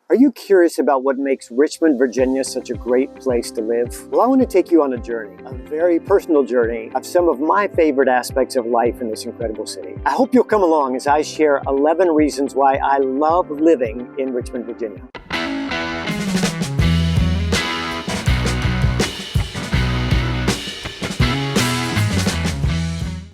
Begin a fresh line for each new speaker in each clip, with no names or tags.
Are you curious about what makes Richmond, Virginia such a great place to live? Well, I want to take you on a journey, a very personal journey of some of my favorite aspects of life in this incredible city. I hope you'll come along as I share 11 reasons why I love living in Richmond, Virginia.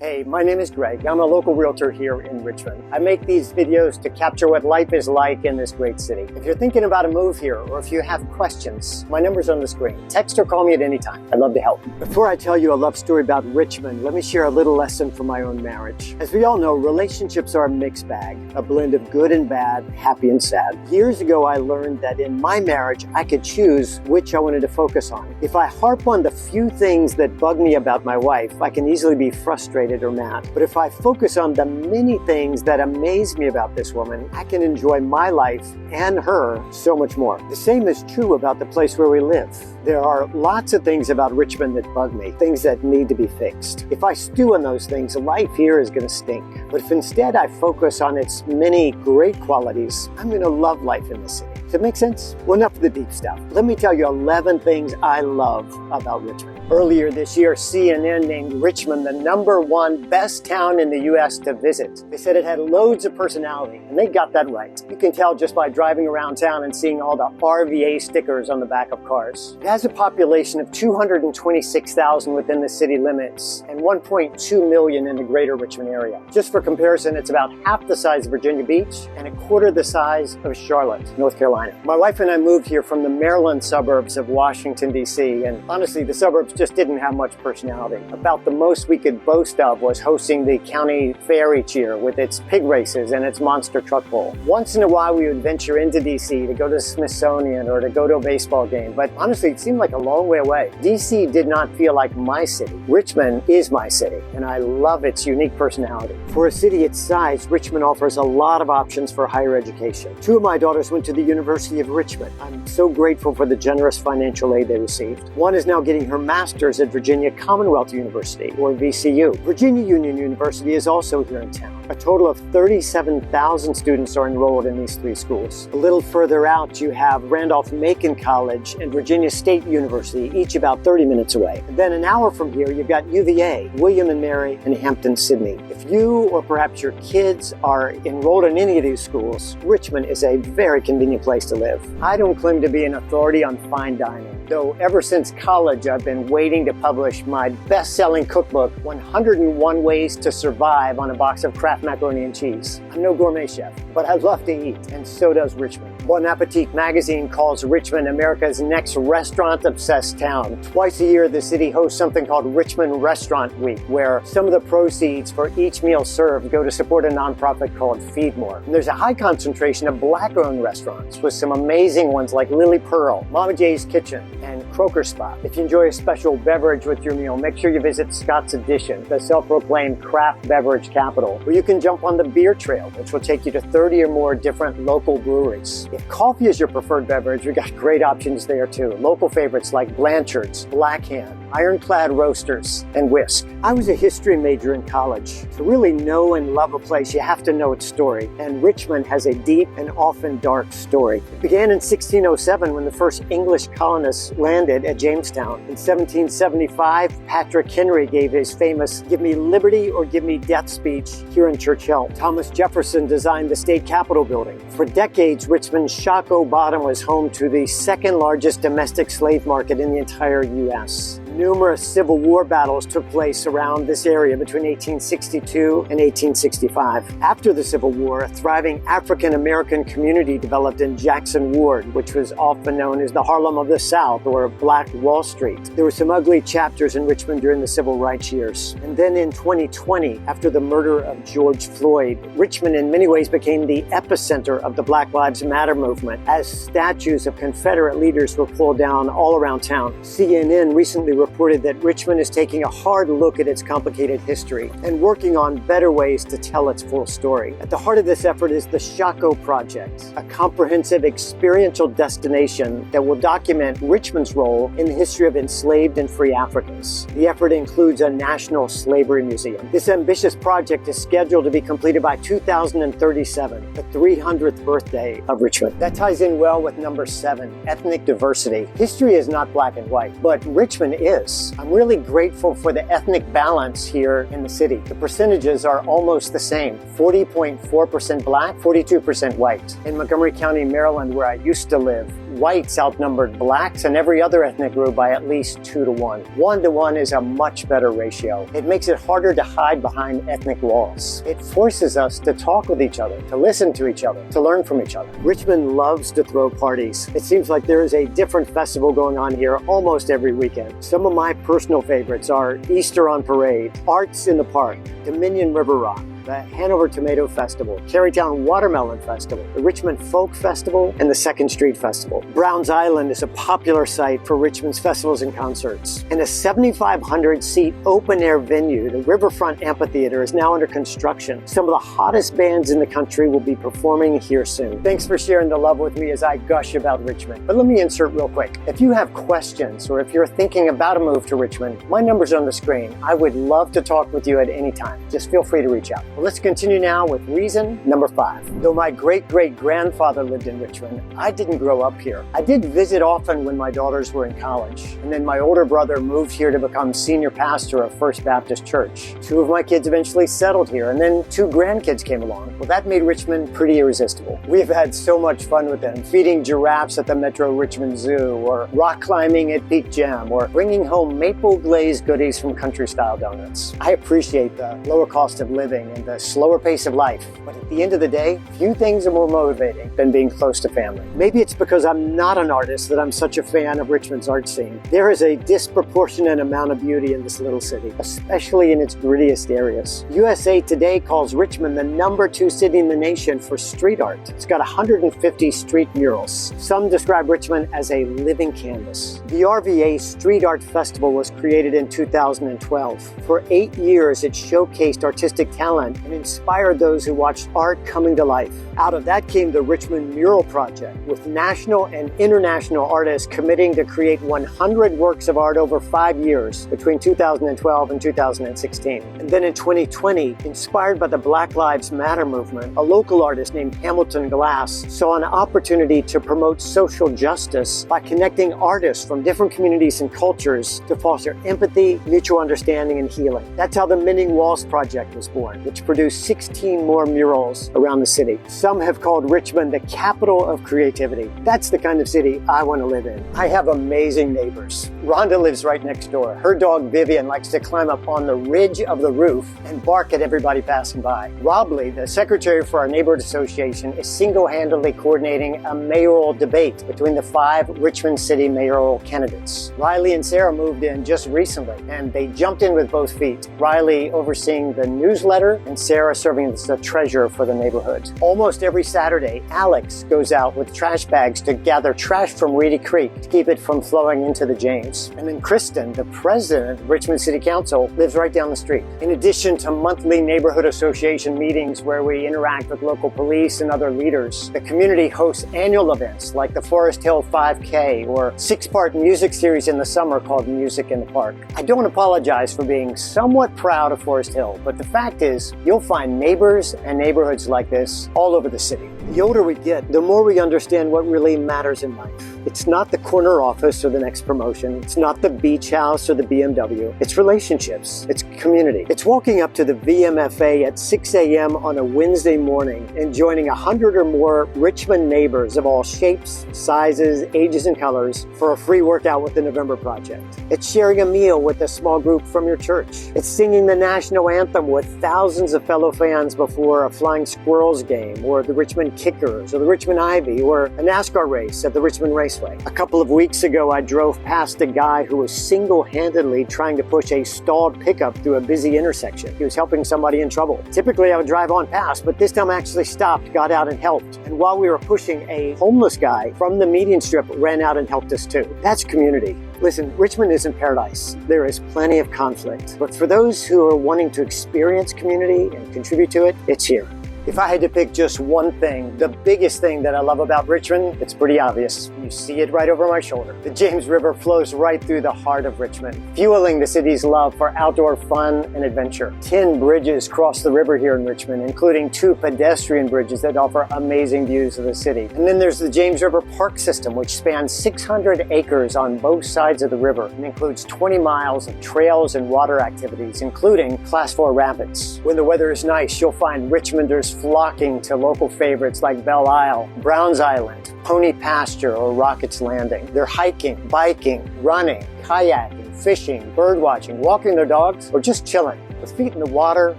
Hey, my name is Greg. I'm a local realtor here in Richmond. I make these videos to capture what life is like in this great city. If you're thinking about a move here, or if you have questions, my number's on the screen. Text or call me at any time. I'd love to help. Before I tell you a love story about Richmond, let me share a little lesson from my own marriage. As we all know, relationships are a mixed bag, a blend of good and bad, happy and sad. Years ago, I learned that in my marriage, I could choose which I wanted to focus on. If I harp on the few things that bug me about my wife, I can easily be frustrated or mad. But if I focus on the many things that amaze me about this woman, I can enjoy my life and her so much more. The same is true about the place where we live. There are lots of things about Richmond that bug me, things that need to be fixed. If I stew on those things, life here is going to stink. But if instead I focus on its many great qualities, I'm going to love life in the city. Does it make sense? Well, enough of the deep stuff. Let me tell you 11 things I love about Richmond. Earlier this year, CNN named Richmond the #1 best town in the U.S. to visit. They said it had loads of personality, and they got that right. You can tell just by driving around town and seeing all the RVA stickers on the back of cars. It has a population of 226,000 within the city limits and 1.2 million in the greater Richmond area. Just for comparison, it's about half the size of Virginia Beach and a quarter the size of Charlotte, North Carolina. My wife and I moved here from the Maryland suburbs of Washington, D.C., and honestly, the suburbs just didn't have much personality. About the most we could boast of was hosting the county fair each year with its pig races and its monster truck bowl. Once in a while, we would venture into D.C. to go to the Smithsonian or to go to a baseball game, but honestly, it seemed like a long way away. D.C. did not feel like my city. Richmond is my city, and I love its unique personality. For a city its size, Richmond offers a lot of options for higher education. 2 of my daughters went to the University of Richmond. I'm so grateful for the generous financial aid they received. One is now getting her master's at Virginia Commonwealth University, or VCU. Virginia Union University is also here in town. A total of 37,000 students are enrolled in these 3 schools. A little further out, you have Randolph-Macon College and Virginia State University, each about 30 minutes away. And then an hour from here, you've got UVA, William and Mary, and Hampton-Sydney. If you or perhaps your kids are enrolled in any of these schools, Richmond is a very convenient place to live. I don't claim to be an authority on fine dining, though ever since college, I've been waiting to publish my best-selling cookbook, 101 Ways to Survive on a Box of Kraft Macaroni and Cheese. I'm no gourmet chef, but I love to eat, and so does Richmond. Bon Appetit magazine calls Richmond America's next restaurant-obsessed town. Twice a year, the city hosts something called Richmond Restaurant Week, where some of the proceeds for each meal served go to support a nonprofit called Feed More. And there's a high concentration of Black-owned restaurants, with some amazing ones like Lily Pearl, Mama J's Kitchen, and Croaker Spot. If you enjoy a special beverage with your meal, make sure you visit Scott's Edition, the self-proclaimed craft beverage capital, where you can jump on the beer trail, which will take you to 30 or more different local breweries. If coffee is your preferred beverage, we've got great options there too. Local favorites like Blanchard's, Black Hand, Ironclad Roasters, and Whisk. I was a history major in college. To really know and love a place, you have to know its story, and Richmond has a deep and often dark story. It began in 1607 when the first English colonists landed at Jamestown. In 1775, Patrick Henry gave his famous "Give me liberty or give me death" speech here in Church Hill. Thomas Jefferson designed the state capitol building. For decades, Richmond's Shockoe Bottom was home to the second largest domestic slave market in the entire U.S. Numerous Civil War battles took place around this area between 1862 and 1865. After the Civil War, a thriving African-American community developed in Jackson Ward, which was often known as the Harlem of the South or Black Wall Street. There were some ugly chapters in Richmond during the Civil Rights years. And then in 2020, after the murder of George Floyd, Richmond in many ways became the epicenter of the Black Lives Matter movement as statues of Confederate leaders were pulled down all around town. CNN recently reported that Richmond is taking a hard look at its complicated history and working on better ways to tell its full story. At the heart of this effort is the Shaheen Project, a comprehensive experiential destination that will document Richmond's role in the history of enslaved and free Africans. The effort includes a national slavery museum. This ambitious project is scheduled to be completed by 2037, the 300th birthday of Richmond. That ties in well with number 7, ethnic diversity. History is not black and white, but Richmond is. I'm really grateful for the ethnic balance here in the city. The percentages are almost the same, 40.4% black, 42% white. In Montgomery County, Maryland, where I used to live, whites outnumbered blacks and every other ethnic group by at least 2 to 1. 1 to 1 is a much better ratio. It makes it harder to hide behind ethnic walls. It forces us to talk with each other, to listen to each other, to learn from each other. Richmond loves to throw parties. It seems like there is a different festival going on here almost every weekend. Some of my personal favorites are Easter on Parade, Arts in the Park, Dominion River Rock, the Hanover Tomato Festival, Carytown Watermelon Festival, the Richmond Folk Festival, and the 2nd Street Festival. Browns Island is a popular site for Richmond's festivals and concerts. And a 7,500-seat open-air venue, the Riverfront Amphitheater, is now under construction. Some of the hottest bands in the country will be performing here soon. Thanks for sharing the love with me as I gush about Richmond. But let me insert real quick. If you have questions or if you're thinking about a move to Richmond, my number's on the screen. I would love to talk with you at any time. Just feel free to reach out. Well, let's continue now with reason number 5. Though my great-great-grandfather lived in Richmond, I didn't grow up here. I did visit often when my daughters were in college, and then my older brother moved here to become senior pastor of First Baptist Church. 2 of my kids eventually settled here, and then 2 grandkids came along. Well, that made Richmond pretty irresistible. We've had so much fun with them, feeding giraffes at the Metro Richmond Zoo, or rock climbing at Peak Gem, or bringing home maple glazed goodies from Country Style Donuts. I appreciate the lower cost of living and the slower pace of life, but at the end of the day, few things are more motivating than being close to family. Maybe it's because I'm not an artist that I'm such a fan of Richmond's art scene. There is a disproportionate amount of beauty in this little city, especially in its grittiest areas. USA Today calls Richmond the number 2 city in the nation for street art. It's got 150 street murals. Some describe Richmond as a living canvas. The RVA Street Art Festival was created in 2012. For 8 years, it showcased artistic talent and inspired those who watched art coming to life. Out of that came the Richmond Mural Project, with national and international artists committing to create 100 works of art over 5 years between 2012 and 2016. And then in 2020, inspired by the Black Lives Matter movement, a local artist named Hamilton Glass saw an opportunity to promote social justice by connecting artists from different communities and cultures to foster empathy, mutual understanding, and healing. That's how the Mending Walls Project was born, which produced 16 more murals around the city. Some have called Richmond the capital of creativity. That's the kind of city I want to live in. I have amazing neighbors. Rhonda lives right next door. Her dog Vivian likes to climb up on the ridge of the roof and bark at everybody passing by. Rob Lee, the secretary for our neighborhood association, is single-handedly coordinating a mayoral debate between the 5 Richmond City mayoral candidates. Riley and Sarah moved in just recently, and they jumped in with both feet. Riley overseeing the newsletter and Sarah serving as the treasurer for the neighborhood. Almost every Saturday, Alex goes out with trash bags to gather trash from Reedy Creek to keep it from flowing into the James. And then Kristen, the president of Richmond City Council, lives right down the street. In addition to monthly neighborhood association meetings where we interact with local police and other leaders, the community hosts annual events like the Forest Hill 5K or 6-part music series in the summer called Music in the Park. I don't apologize for being somewhat proud of Forest Hill, but the fact is, you'll find neighbors and neighborhoods like this all over the city. The older we get, the more we understand what really matters in life. It's not the corner office or the next promotion. It's not the beach house or the BMW. It's relationships. It's community. It's walking up to the VMFA at 6 a.m. on a Wednesday morning and joining 100 or more Richmond neighbors of all shapes, sizes, ages, and colors for a free workout with the November Project. It's sharing a meal with a small group from your church. It's singing the national anthem with thousands of fellow fans before a Flying Squirrels game or the Richmond Kickers or the Richmond Ivy or a NASCAR race at the Richmond Raceway. A couple of weeks ago, I drove past a guy who was single-handedly trying to push a stalled pickup through a busy intersection. He was helping somebody in trouble. Typically, I would drive on past, but this time I actually stopped, got out, and helped. And while we were pushing, a homeless guy from the median strip ran out and helped us too. That's community. Listen, Richmond isn't paradise. There is plenty of conflict. But for those who are wanting to experience community and contribute to it, it's here. If I had to pick just one thing, the biggest thing that I love about Richmond, it's pretty obvious. You see it right over my shoulder. The James River flows right through the heart of Richmond, fueling the city's love for outdoor fun and adventure. 10 bridges cross the river here in Richmond, including 2 pedestrian bridges that offer amazing views of the city. And then there's the James River Park system, which spans 600 acres on both sides of the river and includes 20 miles of trails and water activities, including Class 4 rapids. When the weather is nice, you'll find Richmonders flocking to local favorites like Belle Isle, Browns Island, Pony Pasture, or Rockets Landing. They're hiking, biking, running, kayaking, fishing, bird watching, walking their dogs, or just chilling. With feet in the water,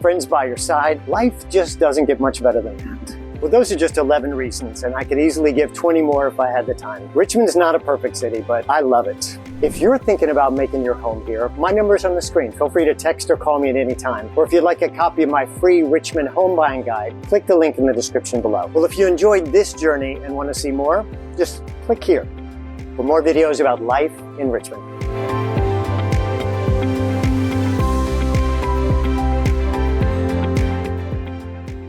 friends by your side, life just doesn't get much better than that. Well, those are just 11 reasons, and I could easily give 20 more if I had the time. Richmond's not a perfect city, but I love it. If you're thinking about making your home here, my number's on the screen. Feel free to text or call me at any time. Or if you'd like a copy of my free Richmond home buying guide, click the link in the description below. Well, if you enjoyed this journey and want to see more, just click here for more videos about life in Richmond.